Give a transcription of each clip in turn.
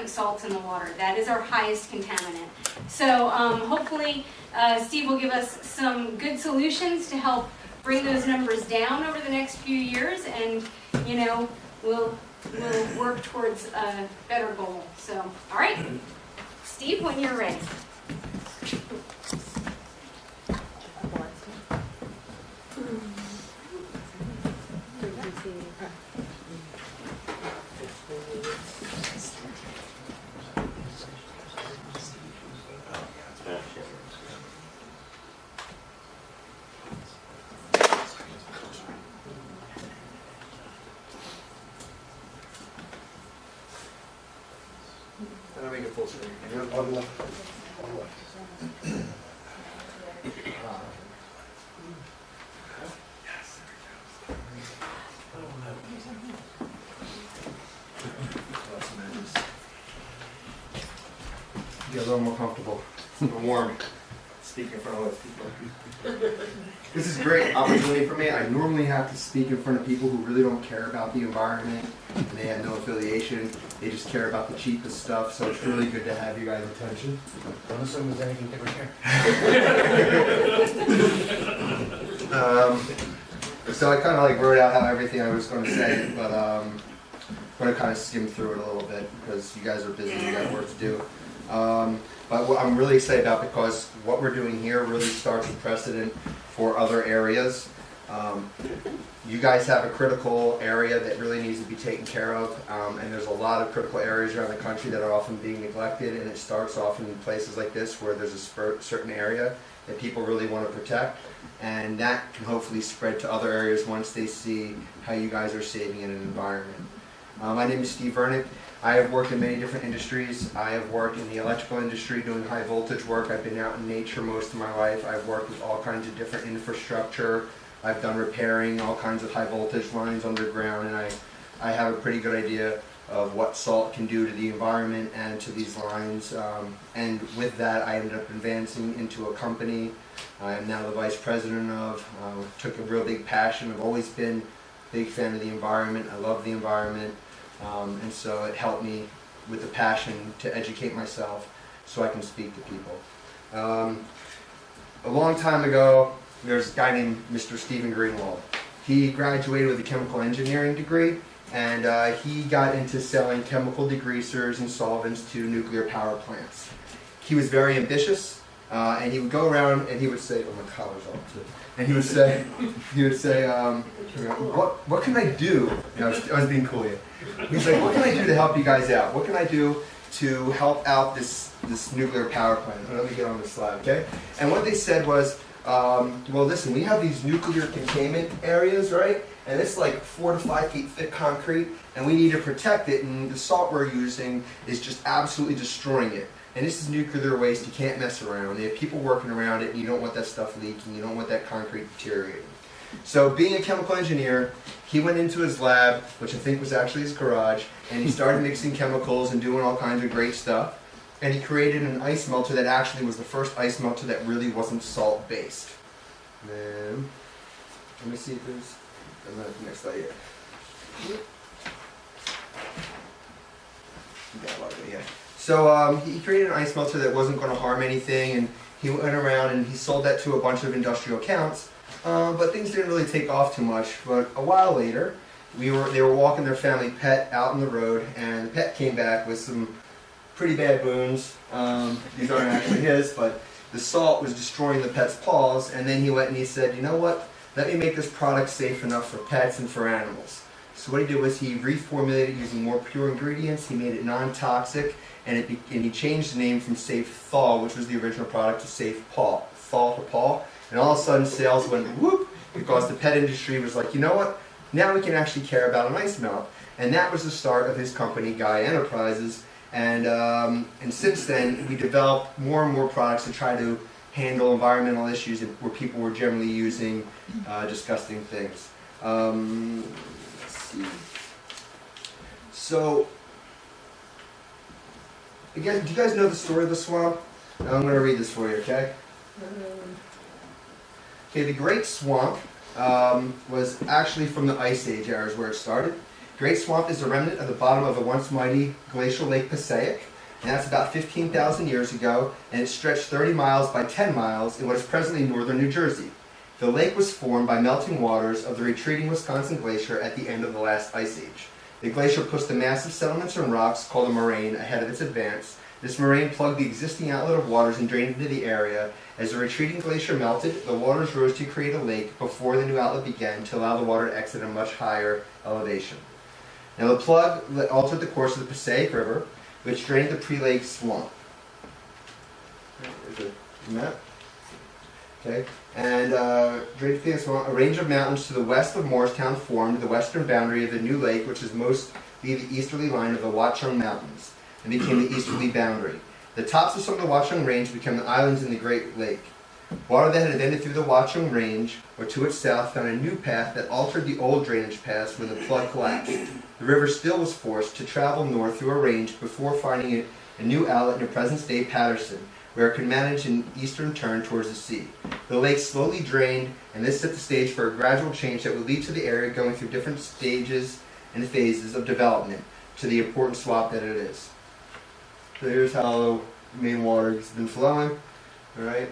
salts in the water. That is our highest contaminant. So hopefully Steve will give us some good solutions to help bring those numbers down over the next few years, and we'll work towards a better goal. So, all right, Steve, when you're ready. Make it full screen. On the left. Get a little more comfortable. I'm warm. Speak in front of all those people. This is a great opportunity for me. I normally have to speak in front of people who really don't care about the environment, and they have no affiliation. They just care about the cheapest stuff. So it's really good to have you guys' attention. Don't assume there's anything different here. So I kind of wrote out how everything I was going to say, but I'm going to kind of skim through it a little bit because you guys are busy, you got work to do. But what I'm really excited about, because what we're doing here really starts a precedent for other areas. You guys have a critical area that really needs to be taken care of, and there's a lot of critical areas around the country that are often being neglected, and it starts often in places like this where there's a certain area that people really want to protect, and that can hopefully spread to other areas once they see how you guys are saving in an environment. My name is Steve Vernick. I have worked in many different industries. I have worked in the electrical industry doing high voltage work. I've been out in nature most of my life. I've worked with all kinds of different infrastructure. I've done repairing all kinds of high voltage lines underground, and I have a pretty good idea of what salt can do to the environment and to these lines. And with that, I ended up advancing into a company I am now the vice president of. Took a real big passion. I've always been a big fan of the environment. I love the environment. And so it helped me with the passion to educate myself so I can speak to people. A long time ago, there's a guy named Mr. Stephen Greenwald. He graduated with a chemical engineering degree, and he got into selling chemical degreasers and solvents to nuclear power plants. He was very ambitious, and he would go around and he would say, oh, my collar's off too. And he would say, what can I do? I was being cool here. He's like, what can I do to help you guys out? What can I do to help out this nuclear power plant? Let me get on the slide, okay? And what they said was, well, listen, we have these nuclear containment areas, right? And it's like 4 to 5 feet thick concrete, and we need to protect it, and the salt we're using is just absolutely destroying it. And this is nuclear waste, you can't mess around. They have people working around it, and you don't want that stuff leaking, you don't want that concrete deteriorating. So being a chemical engineer, he went into his lab, which I think was actually his garage, and he started mixing chemicals and doing all kinds of great stuff. And he created an ice melter that actually was the first ice melter that really wasn't salt-based. Then, let me see if there's, I'm not the next slide yet. Yeah. So he created an ice melter that wasn't going to harm anything, and he went around and he sold that to a bunch of industrial accounts. But things didn't really take off too much. But a while later, they were walking their family pet out on the road, and the pet came back with some pretty bad wounds. These aren't actually his, but the salt was destroying the pet's paws, and then he went and he said, you know what, let me make this product safe enough for pets and for animals. So what he did was he reformulated using more pure ingredients, he made it non-toxic, and he changed the name from Safe Thaw, which was the original product, to Safe Paw, Thaw to Paw, and all of a sudden sales went whoop, because the pet industry was like, you know what, now we can actually care about an ice melt. And that was the start of his company, Gaia Enterprises. And since then, we developed more and more products to try to handle environmental issues where people were generally using disgusting things. Let's see. So, again, do you guys know the story of the swamp? I'm going to read this for you, okay? Okay, the Great Swamp was actually from the Ice Age era is where it started. Great Swamp is a remnant of the bottom of the once mighty glacial Lake Passaic, and that's about 15,000 years ago, and it stretched 30 miles by 10 miles in what is presently northern New Jersey. The lake was formed by melting waters of the retreating Wisconsin Glacier at the end of the last ice age. The glacier pushed the massive settlements and rocks called a moraine ahead of its advance. This moraine plugged the existing outlet of waters and drained into the area. As the retreating glacier melted, the waters rose to create a lake before the new outlet began to allow the water to exit at a much higher elevation. Now the plug altered the course of the Passaic River, which drained the pre-lake swamp. There's a map. Okay, and drained the pre-lake swamp. A range of mountains to the west of Morristown formed the western boundary of the new lake, which is mostly the easterly line of the Watchung Mountains, and became the easterly boundary. The tops of some of the Watchung Range became the islands in the Great Lake. Water that had ended through the Watchung Range or to its south found a new path that altered the old drainage paths when the flood collapsed. The river still was forced to travel north through a range before finding a new outlet near present-day Patterson, where it could manage an eastern turn towards the sea. The lake slowly drained, and this set the stage for a gradual change that would lead to the area going through different stages and phases of development to the important swamp that it is. So here's how the main water has been flowing, all right?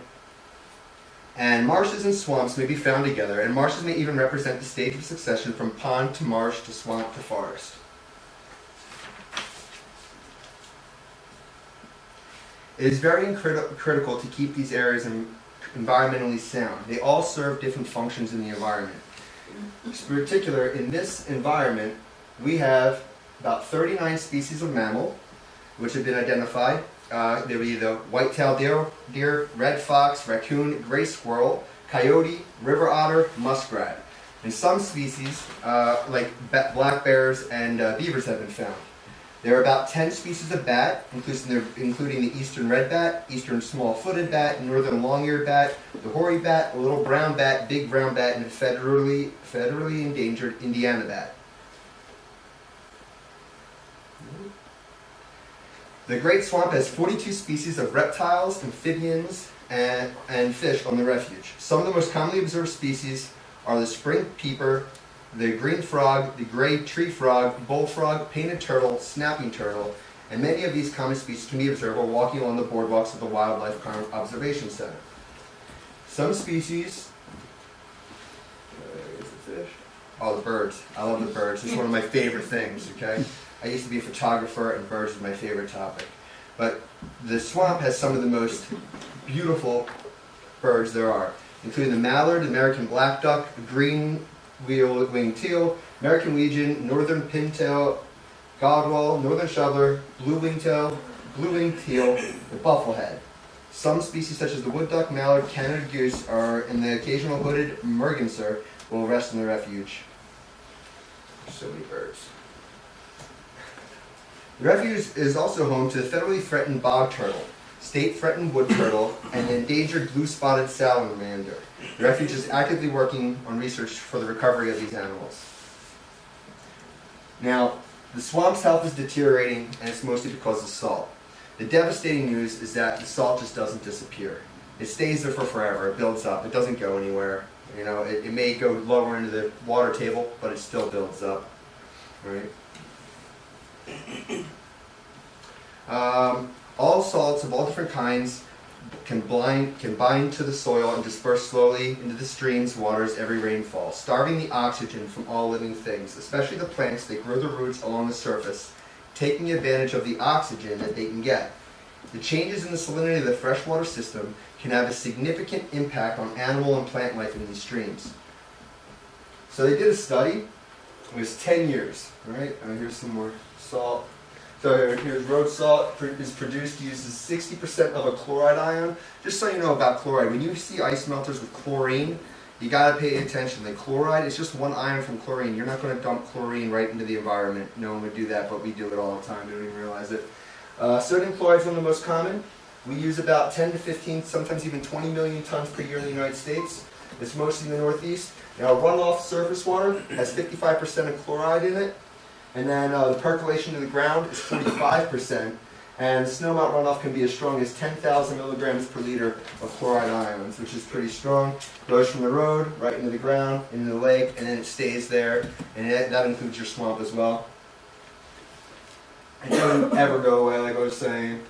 And marshes and swamps may be found together, and marshes may even represent the stage of succession from pond to marsh to swamp to forest. It is very critical to keep these areas environmentally sound. They all serve different functions in the environment. In particular, in this environment, we have about 39 species of mammal, which have been identified. There will be the white-tailed deer, red fox, raccoon, gray squirrel, coyote, river otter, muskrat. And some species, like black bears and beavers, have been found. There are about 10 species of bat, including the eastern red bat, eastern small-footed bat, northern long-eared bat, the hoary bat, a little brown bat, big brown bat, and the federally endangered Indiana bat. The Great Swamp has 42 species of reptiles, amphibians, and fish on the refuge. Some of the most commonly observed species are the spring peeper, the green frog, the gray tree frog, bullfrog, painted turtle, snapping turtle, and many of these common species can be observed while walking along the boardwalks of the Wildlife Observation Center. Some species, is the fish? Oh, the birds. I love the birds. It's one of my favorite things, okay? I used to be a photographer, and birds is my favorite topic. But the swamp has some of the most beautiful birds there are, including the mallard, American black duck, green-winged teal, American legion, northern pintail, godwall, northern shoveler, blue-winged teal, the bufflehead. Some species such as the wood duck, mallard, Canada goose, and the occasional hooded merganser will rest in the refuge. So many birds. The refuge is also home to the federally threatened bog turtle, state-threatened wood turtle, and the endangered blue-spotted salamander. The refuge is actively working on research for the recovery of these animals. Now, the swamp's health is deteriorating, and it's mostly because of salt. The devastating news is that the salt just doesn't disappear. It stays there for forever. It builds up. It doesn't go anywhere. You know, it may go lower into the water table, but it still builds up. Right? All salts of all different kinds can bind to the soil and disperse slowly into the streams, waters every rainfall, starving the oxygen from all living things, especially the plants that grow their roots along the surface, taking advantage of the oxygen that they can get. The changes in the salinity of the freshwater system can have a significant impact on animal and plant life in these streams. So they did a study. It was 10 years. All right, here's some more salt. So here's road salt is produced, uses 60% of a chloride ion. Just so you know about chloride, when you see ice melters with chlorine, you gotta pay attention. The chloride is just one ion from chlorine. You're not gonna dump chlorine right into the environment. No one would do that, but we do it all the time. We don't even realize it. Sodium chloride is one of the most common. We use about 10 to 15, sometimes even 20 million tons per year in the United States. It's mostly in the Northeast. Now, runoff surface water has 55% of chloride in it. And then the percolation to the ground is 45%. And snowmelt runoff can be as strong as 10,000 milligrams per liter of chloride ions, which is pretty strong. Goes from the road right into the ground, into the lake, and then it stays there. And that includes your swamp as well. It doesn't ever go away, like I was saying.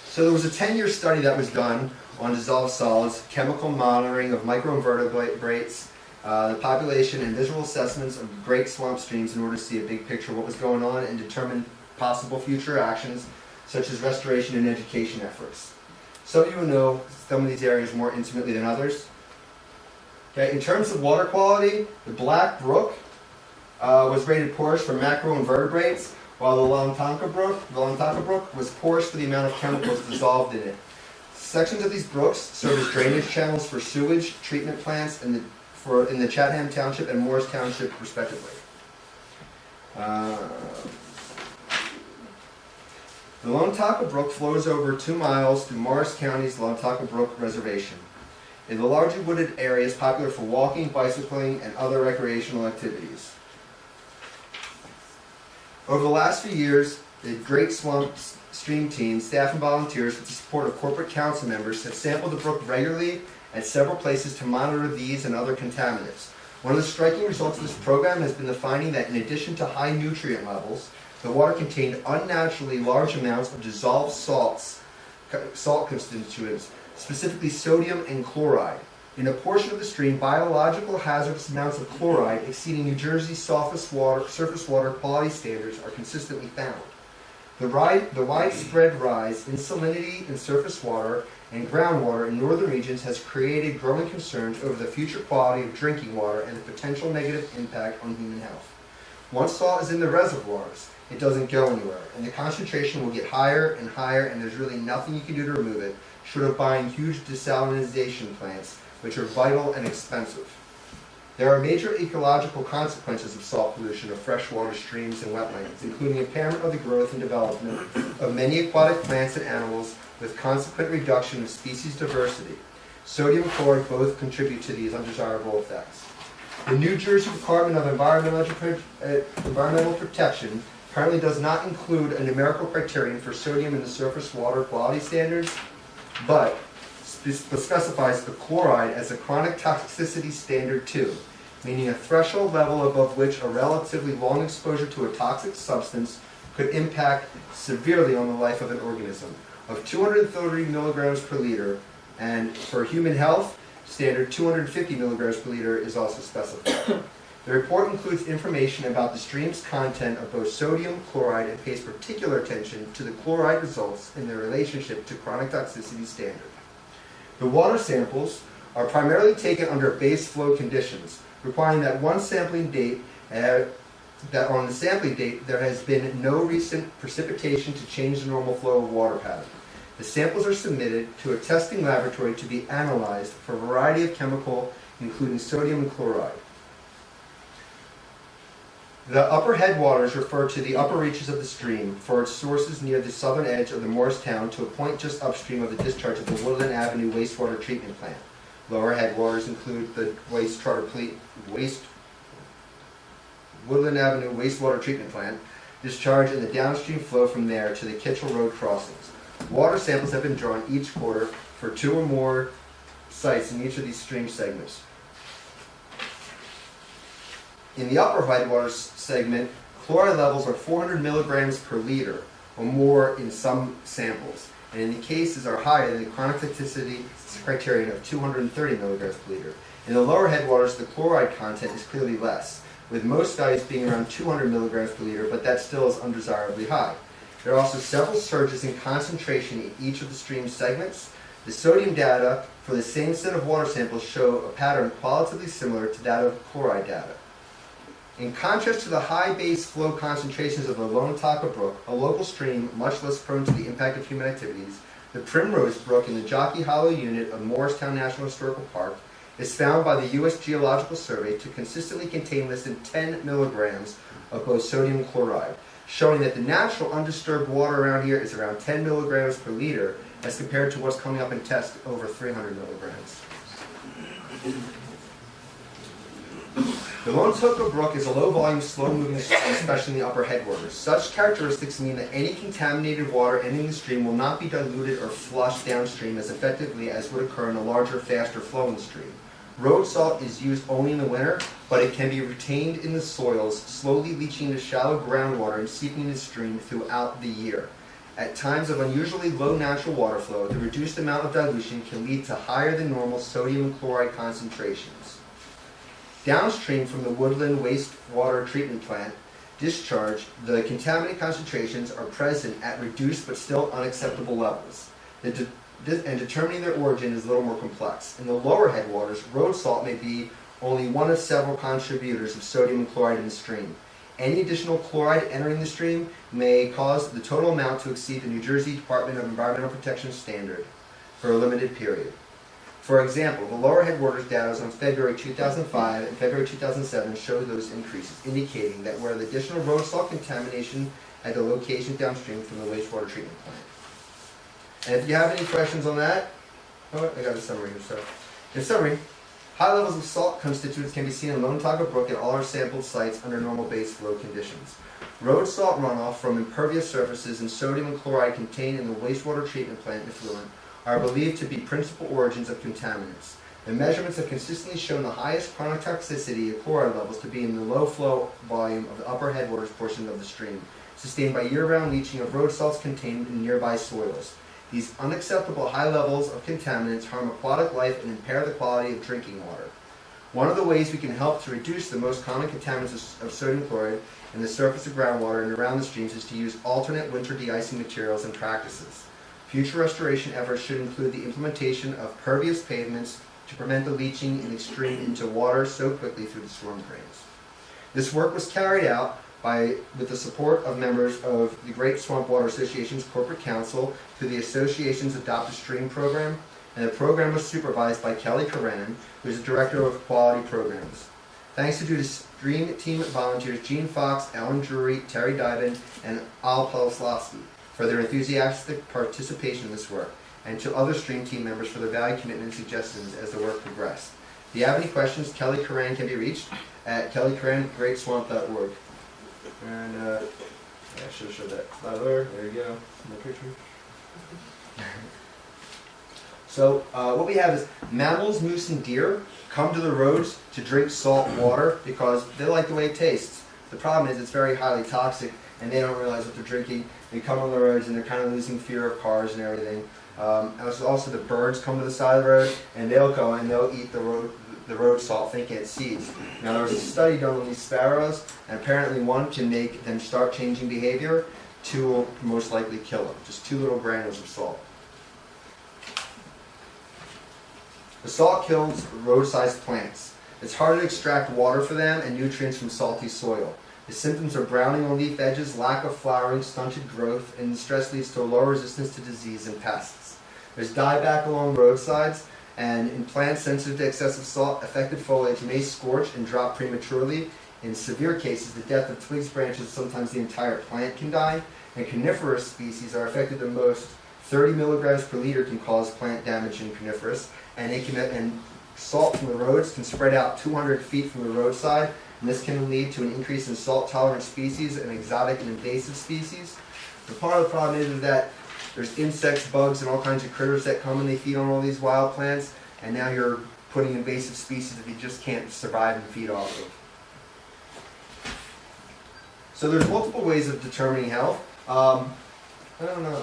So there was a 10-year study that was done on dissolved solids, chemical monitoring of microinvertebrates, the population and visual assessments of great swamp streams in order to see a big picture of what was going on and determine possible future actions such as restoration and education efforts. Some of you will know some of these areas more intimately than others. Okay, in terms of water quality, the Black Brook was rated porous for macroinvertebrates, while the Lontanka Brook was porous for the amount of chemicals dissolved in it. Sections of these brooks serve as drainage channels for sewage treatment plants in the Chatham Township and Morris Township, respectively. The Lontanka Brook flows over 2 miles through Morris County's Lontanka Brook Reservation. In the largely wooded area is popular for walking, bicycling, and other recreational activities. Over the last few years, the Great Swamp Stream team, staff and volunteers with the support of corporate council members have sampled the brook regularly at several places to monitor these and other contaminants. One of the striking results of this program has been the finding that in addition to high nutrient levels, the water contained unnaturally large amounts of dissolved salt constituents, specifically sodium and chloride. In a portion of the stream, biological hazardous amounts of chloride exceeding New Jersey's surface water quality standards are consistently found. The widespread rise in salinity in surface water and groundwater in northern regions has created growing concerns over the future quality of drinking water and the potential negative impact on human health. Once salt is in the reservoirs, it doesn't go anywhere, and the concentration will get higher and higher, and there's really nothing you can do to remove it, short of buying huge desalinization plants, which are vital and expensive. There are major ecological consequences of salt pollution of freshwater streams and wetlands, including impairment of the growth and development of many aquatic plants and animals, with consequent reduction of species diversity. Sodium and chloride both contribute to these undesirable effects. The New Jersey Department of Environmental Protection currently does not include a numerical criterion for sodium in the surface water quality standards, but specifies the chloride as a chronic toxicity standard 2, meaning a threshold level above which a relatively long exposure to a toxic substance could impact severely on the life of an organism, of 230 milligrams per liter, and for human health, standard 250 milligrams per liter is also specified. The report includes information about the stream's content of both sodium, chloride, and pays particular attention to the chloride results in their relationship to chronic toxicity standard. The water samples are primarily taken under base flow conditions, requiring that on the sampling date there has been no recent precipitation to change the normal flow of water pattern. The samples are submitted to a testing laboratory to be analyzed for a variety of chemical, including sodium and chloride. The upper headwaters refer to the upper reaches of the stream for its sources near the southern edge of the Morristown to a point just upstream of the discharge of the Woodland Avenue wastewater treatment plant. Lower headwaters include the Woodland Avenue wastewater treatment plant, discharge and the downstream flow from there to the Kitchell Road crossings. Water samples have been drawn each quarter for 2 or more sites in each of these stream segments. In the upper headwaters segment, chloride levels are 400 milligrams per liter or more in some samples, and in the cases are higher than the chronic toxicity criterion of 230 milligrams per liter. In the lower headwaters, the chloride content is clearly less, with most studies being around 200 milligrams per liter, but that still is undesirably high. There are also several surges in concentration in each of the stream segments. The sodium data for the same set of water samples show a pattern qualitatively similar to that of chloride data. In contrast to the high base flow concentrations of the Lontanka Brook, a local stream much less prone to the impact of human activities, the Primrose Brook in the Jockey Hollow unit of Morristown National Historical Park is found by the U.S. Geological Survey to consistently contain less than 10 milligrams of both sodium and chloride, showing that the natural undisturbed water around here is around 10 milligrams per liter as compared to what's coming up in test over 300 milligrams. The Lone Toco Brook is a low-volume, slow-moving stream, especially in the upper headwaters. Such characteristics mean that any contaminated water entering the stream will not be diluted or flushed downstream as effectively as would occur in a larger, faster-flowing stream. Road salt is used only in the winter, but it can be retained in the soils, slowly leaching into shallow groundwater and seeping into the stream throughout the year. At times of unusually low natural water flow, the reduced amount of dilution can lead to higher than normal sodium and chloride concentrations. Downstream from the Woodland wastewater treatment plant discharge, the contaminant concentrations are present at reduced but still unacceptable levels. And determining their origin is a little more complex. In the lower headwaters, road salt may be only one of several contributors of sodium and chloride in the stream. Any additional chloride entering the stream may cause the total amount to exceed the New Jersey Department of Environmental Protection standard for a limited period. For example, the lower headwaters data on February 2005 and February 2007 show those increases, indicating that where the additional road salt contamination at the location downstream from the wastewater treatment plant. And if you have any questions on that, oh, I got a summary here. So, in summary, high levels of salt constituents can be seen in Lone Toco Brook at all our sampled sites under normal base flow conditions. Road salt runoff from impervious surfaces and sodium and chloride contained in the wastewater treatment plant effluent are believed to be principal origins of contaminants. The measurements have consistently shown the highest chronic toxicity of chloride levels to be in the low flow volume of the upper headwaters portion of the stream, sustained by year-round leaching of road salts contained in nearby soils. These unacceptable high levels of contaminants harm aquatic life and impair the quality of drinking water. One of the ways we can help to reduce the most common contaminants of sodium chloride in the surface of groundwater and around the streams is to use alternate winter de-icing materials and practices. Future restoration efforts should include the implementation of pervious pavements to prevent the leaching in the stream into water so quickly through the storm drains. This work was carried out with the support of members of the Great Swamp Water Association's Corporate Council through the association's Adopt a Stream program, and the program was supervised by Kelly Coran, who is the Director of Quality Programs. Thanks to the Stream Team volunteers Gene Fox, Ellen Drury, Terry Dybin, and Al Poloslavsky for their enthusiastic participation in this work, and to other Stream Team members for their valued commitment and suggestions as the work progressed. If you have any questions, Kelly Coran can be reached at kellycoran@greatswamp.org. And I should have showed that slide there. There you go. In the picture. So what we have is mammals, moose, and deer come to the roads to drink salt water because they like the way it tastes. The problem is it's very highly toxic, and they don't realize what they're drinking. They come on the roads, and they're kind of losing fear of cars and everything. Also, the birds come to the side of the road, and they'll go and they'll eat the road salt thinking it's seeds. Now, there was a study done on these sparrows, and apparently one can make them start changing behavior, two will most likely kill them. Just 2 little granules of salt. The salt kills road-sized plants. It's hard to extract water for them and nutrients from salty soil. The symptoms are browning on leaf edges, lack of flowering, stunted growth, and the stress leads to a low resistance to disease and pests. There's dieback along roadsides, and in plants sensitive to excessive salt, affected foliage may scorch and drop prematurely. In severe cases, the death of twigs, branches, sometimes the entire plant can die. And coniferous species are affected the most. 30 milligrams per liter can cause plant damage in coniferous, and salt from the roads can spread out 200 feet from the roadside, and this can lead to an increase in salt-tolerant species and exotic and invasive species. The part of the problem is that there's insects, bugs, and all kinds of critters that come and they feed on all these wild plants, and now you're putting invasive species that you just can't survive and feed off of. So there's multiple ways of determining health. I don't know.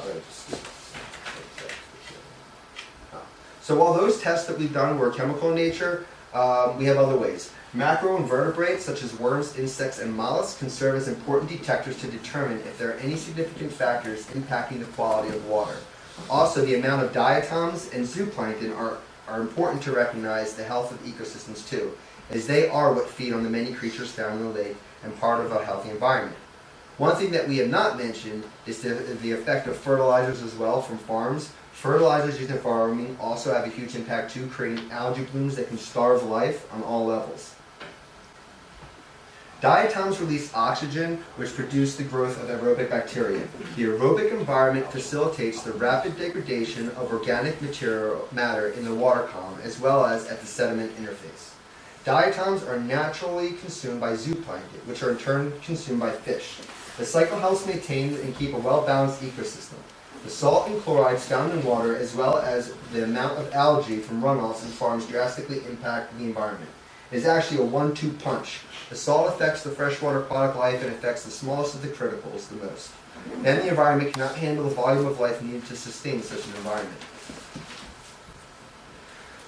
So while those tests that we've done were chemical in nature, we have other ways. Macroinvertebrates such as worms, insects, and mollusks can serve as important detectors to determine if there are any significant factors impacting the quality of water. Also, the amount of diatoms and zooplankton are important to recognize the health of ecosystems too, as they are what feed on the many creatures found in the lake and part of a healthy environment. One thing that we have not mentioned is the effect of fertilizers as well from farms. Fertilizers used in farming also have a huge impact too, creating algae blooms that can starve life on all levels. Diatoms release oxygen, which produce the growth of aerobic bacteria. The aerobic environment facilitates the rapid degradation of organic matter in the water column, as well as at the sediment interface. Diatoms are naturally consumed by zooplankton, which are in turn consumed by fish. The cycle helps maintain and keep a well-balanced ecosystem. The salt and chlorides found in water, as well as the amount of algae from runoffs and farms, drastically impact the environment. It is actually a 1-2 punch. The salt affects the freshwater aquatic life and affects the smallest of the criticals the most. Then the environment cannot handle the volume of life needed to sustain such an environment.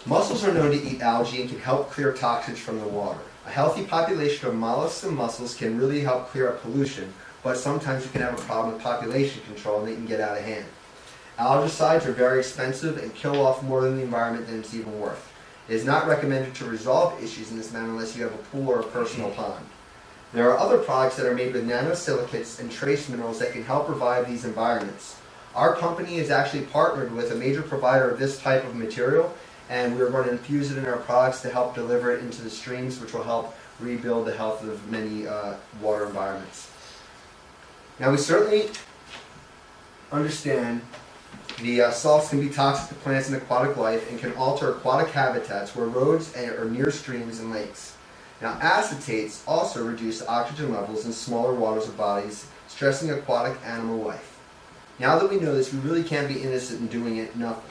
Mussels are known to eat algae and can help clear toxins from the water. A healthy population of mollusks and mussels can really help clear up pollution, but sometimes you can have a problem with population control and they can get out of hand. Algicides are very expensive and kill off more than the environment than it's even worth. It is not recommended to resolve issues in this manner unless you have a pool or a personal pond. There are other products that are made with nanosilicates and trace minerals that can help revive these environments. Our company is actually partnered with a major provider of this type of material, and we're going to infuse it in our products to help deliver it into the streams, which will help rebuild the health of many water environments. Now, we certainly understand the salts can be toxic to plants and aquatic life and can alter aquatic habitats where roads are near streams and lakes. Now, acetates also reduce oxygen levels in smaller waters of bodies, stressing aquatic animal life. Now that we know this, we really can't be innocent in doing it nothing.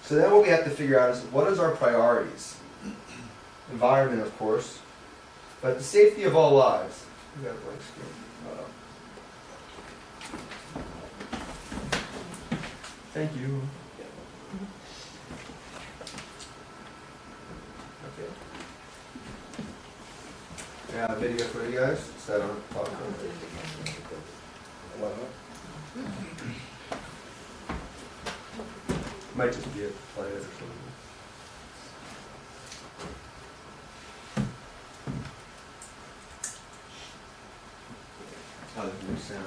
So then what we have to figure out is, what is our priorities? Environment, of course, but the safety of all lives. We got a blank screen. Thank you. Okay. Yeah, a video for you guys. Set on popcorn. Might just be a play or something. Oh, the new sound.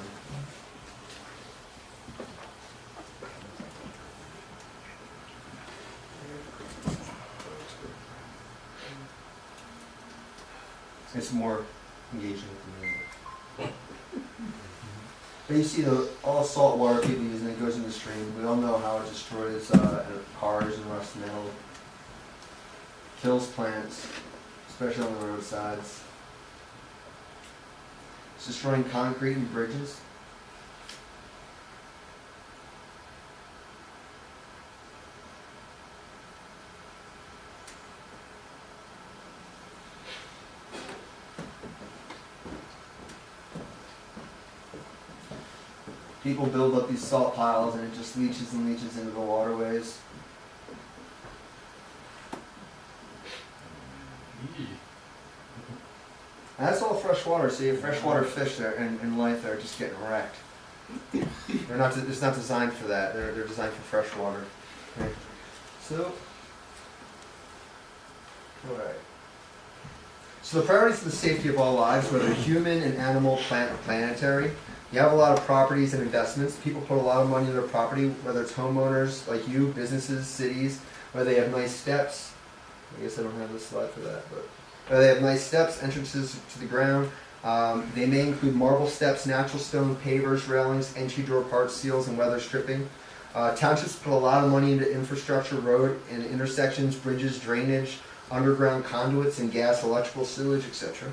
It's more engaging with the music. But you see all salt water people use and it goes in the stream. We all know how it destroys cars and rust metal. Kills plants, especially on the roadsides. It's destroying concrete and bridges. People build up these salt piles and it just leaches and leaches into the waterways. And that's all fresh water, so you have freshwater fish there in life that are just getting wrecked. They're not. It's not designed for that. They're designed for fresh water. Okay. So, all right. So the priorities for the safety of all lives, whether human and animal, plant, or planetary. You have a lot of properties and investments. People put a lot of money in their property, whether it's homeowners like you, businesses, cities, where they have nice steps. I guess I don't have this slide for that, but they have nice steps, entrances to the ground. They may include marble steps, natural stone, pavers, railings, entry door parts, seals, and weather stripping. Townships put a lot of money into infrastructure, road and intersections, bridges, drainage, underground conduits, and gas, electrical, sewage, etc.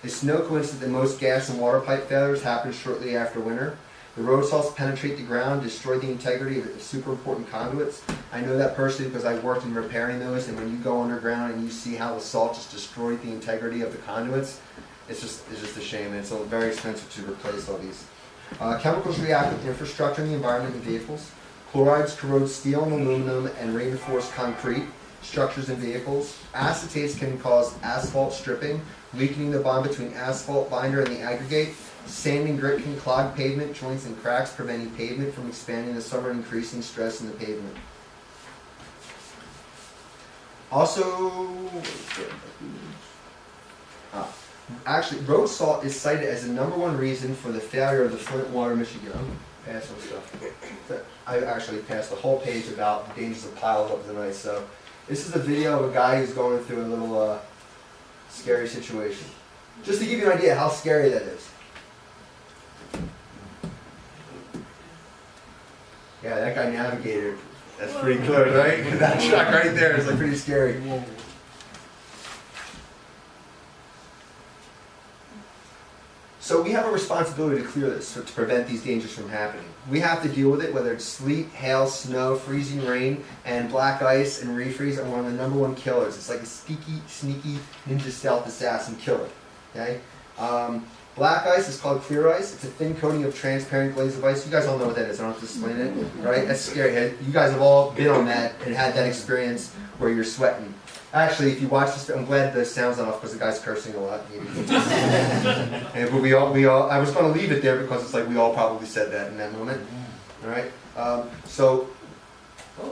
It's no coincidence that most gas and water pipe failures happen shortly after winter. The road salts penetrate the ground, destroy the integrity of super important conduits. I know that personally because I worked in repairing those, and when you go underground and you see how the salt just destroyed the integrity of the conduits, it's just a shame, and it's very expensive to replace all these. Chemicals react with infrastructure in the environment and vehicles. Chlorides corrode steel and aluminum and reinforce concrete structures in vehicles. Acetates can cause asphalt stripping, weakening the bond between asphalt binder and the aggregate. Sand and grit can clog pavement joints and cracks, preventing pavement from expanding this summer and increasing stress in the pavement. Also, actually, road salt is cited as the #1 reason for the failure of the Flint Water, Michigan. I'm passing stuff. I actually passed the whole page about the dangers of piles up tonight. So, this is a video of a guy who's going through a little scary situation. Just to give you an idea how scary that is. Yeah, that guy navigated That's pretty close, right? That truck right there is like pretty scary. So we have a responsibility to clear this, to prevent these dangers from happening. We have to deal with it, whether it's sleet, hail, snow, freezing rain, and black ice and refreeze are one of the #1 killers. It's like a sneaky ninja stealth assassin killer. Okay? Black ice is called clear ice. It's a thin coating of transparent glaze of ice. You guys all know what that is. I don't have to explain it, right? That's scary. You guys have all been on that and had that experience where you're sweating. Actually, if you watch this, I'm glad the sound's not off because the guy's cursing a lot. And, but we all, I was going to leave it there because it's like we all probably said that in that moment. All right. Oh,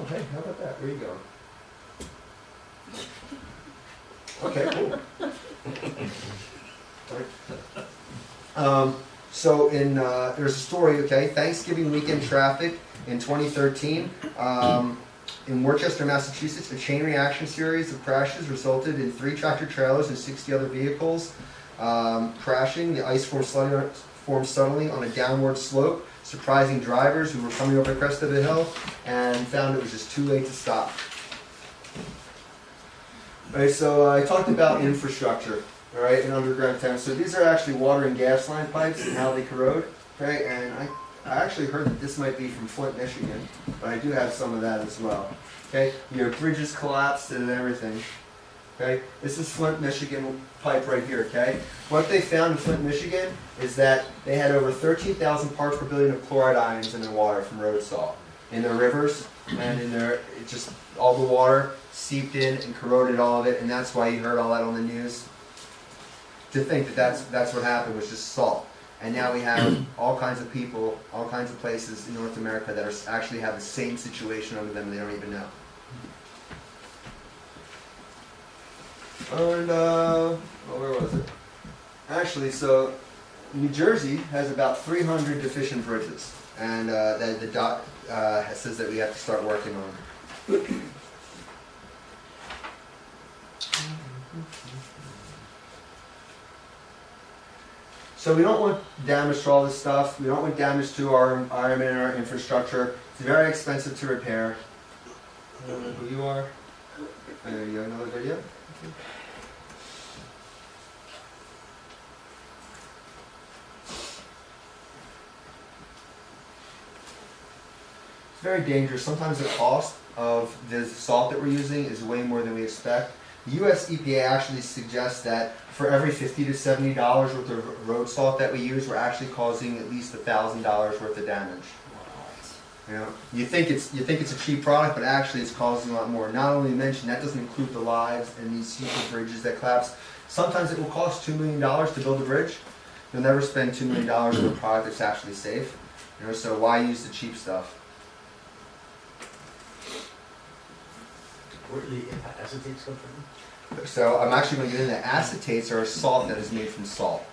hey, how about that? Where you going? Okay, cool. There's a story. Okay, Thanksgiving weekend traffic in 2013. In Worcester, Massachusetts, a chain reaction series of crashes resulted in 3 tractor trailers and 60 other vehicles crashing. The ice formed suddenly on a downward slope, surprising drivers who were coming over the crest of the hill and found it was just too late to stop. All right, so I talked about infrastructure, all right, in underground towns. So these are actually water and gas line pipes and how they corrode. Okay, and I actually heard that this might be from Flint, Michigan, but I do have some of that as well. Okay, your bridges collapsed and everything. Okay, this is Flint, Michigan pipe right here. Okay, what they found in Flint, Michigan is that they had over 13,000 parts per billion of chloride ions in their water from road salt in their rivers, and in their just all the water seeped in and corroded all of it, and that's why you heard all that on the news. To think that that's what happened was just salt. And now we have all kinds of people, all kinds of places in North America that are actually have the same situation under them and they don't even know. And, where was it? Actually, so New Jersey has about 300 deficient bridges. And the dot says that we have to start working on. So we don't want damage to all this stuff. We don't want damage to our environment and our infrastructure. It's very expensive to repair. I don't know who you are. There you go, another video. It's very dangerous. Sometimes the cost of the salt that we're using is way more than we expect. The US EPA actually suggests that for every $50 to $70 worth of road salt that we use, we're actually causing at least $1,000 worth of damage. You know, you think it's a cheap product, but actually it's causing a lot more. Not only to mention that doesn't include the lives and these super bridges that collapse. Sometimes it will cost $2 million to build a bridge. You'll never spend $2 million on a product that's actually safe. You know, so why use the cheap stuff? Where do the acetates come from? So I'm actually going to get into acetates are a salt that is made from salt.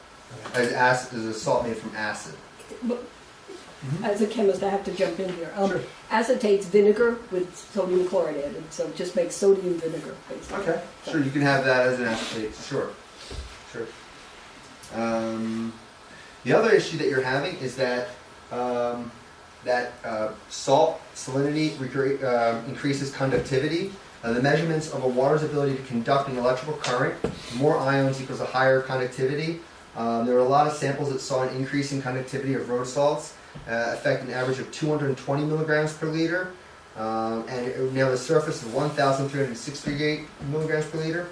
As a salt made from acid. But as a chemist, I have to jump in here. Acetate's vinegar with sodium chloride added, so it just makes sodium vinegar, basically. Okay, sure, you can have that as an acetate, sure. The other issue that you're having is that salt salinity increases conductivity. The measurements of a water's ability to conduct an electrical current, more ions equals a higher conductivity. There were a lot of samples that saw an increase in conductivity of road salts, affect an average of 220 milligrams per liter, and now the surface of 1,368 milligrams per liter.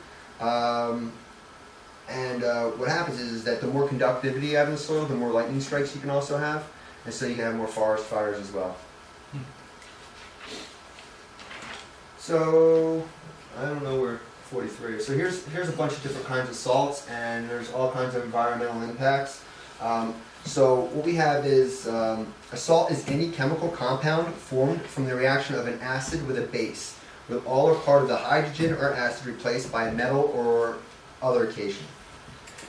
What happens is that the more conductivity you have in the soil, the more lightning strikes you can also have, and so you can have more forest fires as well. So, I don't know where 43 is. So here's a bunch of different kinds of salts, and there's all kinds of environmental impacts. So what we have is, a salt is any chemical compound formed from the reaction of an acid with a base, with all or part of the hydrogen or acid replaced by a metal or other occasion.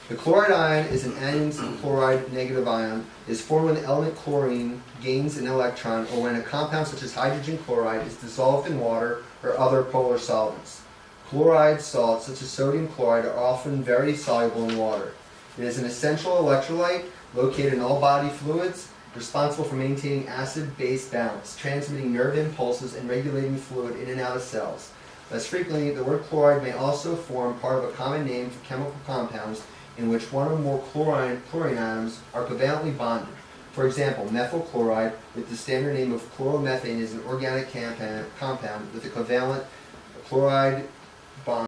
The chloride ion is an anion chloride negative ion, is formed when the element chlorine gains an electron or when a compound such as hydrogen chloride is dissolved in water or other polar solvents. Chloride salts such as sodium chloride are often very soluble in water. It is an essential electrolyte located in all body fluids responsible for maintaining acid-base balance, transmitting nerve impulses, and regulating fluid in and out of cells. Less frequently, the word chloride may also form part of a common name for chemical compounds in which one or more chlorine atoms are covalently bonded. For example, methyl chloride, with the standard name of chloromethane, is an organic compound with a covalent chloride bond